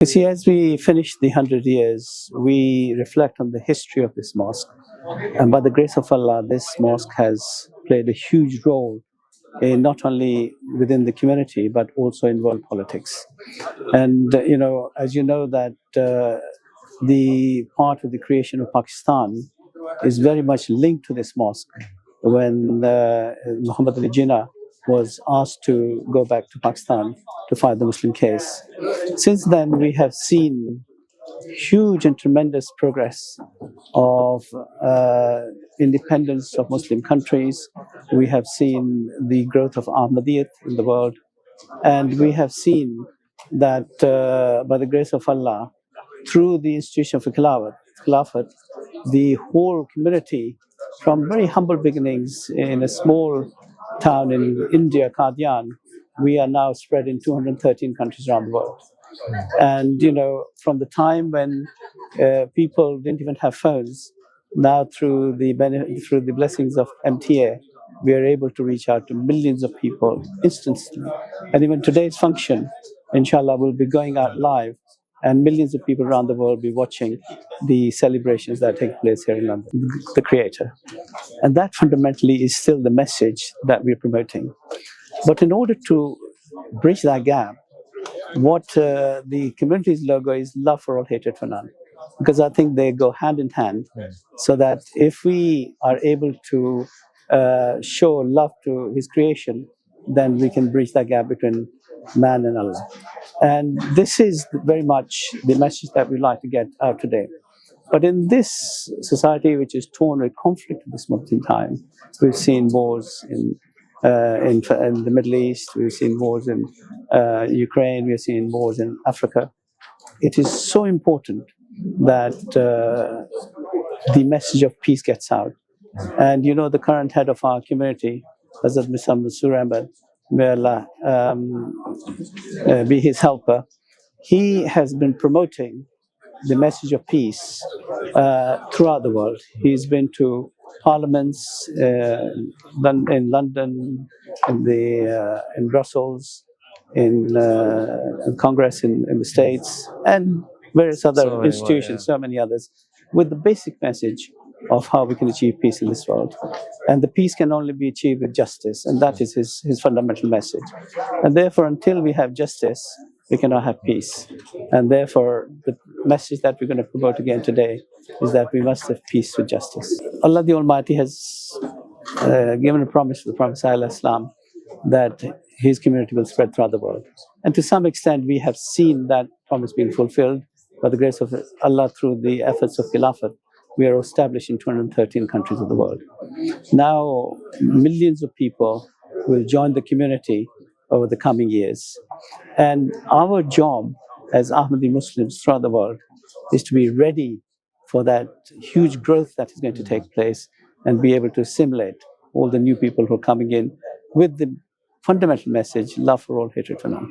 You see, as we finish the 100 years, we reflect on the history of this mosque. And by the grace of Allah, this mosque has played a huge role in not only within the community, but also in world politics. And, as you know, that the part of the creation of Pakistan is very much linked to this mosque. When Muhammad Ali Jinnah was asked to go back to Pakistan to fight the Muslim case. Since then, we have seen huge and tremendous progress of independence of Muslim countries. We have seen the growth of Ahmadiyyat in the world. And we have seen that by the grace of Allah, through the institution of Khilafat, the whole community, from very humble beginnings in a small town in India, Qadian, we are now spread in 213 countries around the world. And from the time when people didn't even have phones, now through the blessings of MTA, we are able to reach out to millions of people instantly. And even today's function, inshallah, will be going out live, and millions of people around the world will be watching the celebrations that take place here in London, the Creator. And that fundamentally is still the message that we're promoting. But in order to bridge that gap, what the community's logo is love for all, hatred for none. Because I think they go hand in hand, so that if we are able to show love to His creation, then we can bridge that gap between man and Allah. And this is very much the message that we'd like to get out today. But in this society, which is torn with conflict at this moment in time, we've seen wars in the Middle East, we've seen wars in Ukraine, we've seen wars in Africa. It is so important that the message of peace gets out. And the current head of our community, Hazrat Mr. Mansoor Ahmed, may Allah be his helper, he has been promoting the message of peace throughout the world. He's been to parliaments in London, in Brussels, in Congress in the States, and various other institutions, so many others, with the basic message of how we can achieve peace in this world. And the peace can only be achieved with justice, and that is his fundamental message. And therefore, until we have justice, we cannot have peace. And therefore, the message that we're going to promote again today is that we must have peace with justice. Allah the Almighty has given a promise to the Prophet ﷺ that his community will spread throughout the world. And to some extent, we have seen that promise being fulfilled by the grace of Allah through the efforts of Khilafat. We are established in 213 countries of the world. Now, millions of people will join the community over the coming years. And our job as Ahmadi Muslims throughout the world is to be ready for that huge growth that is going to take place and be able to assimilate all the new people who are coming in with the fundamental message, love for all, hatred for none.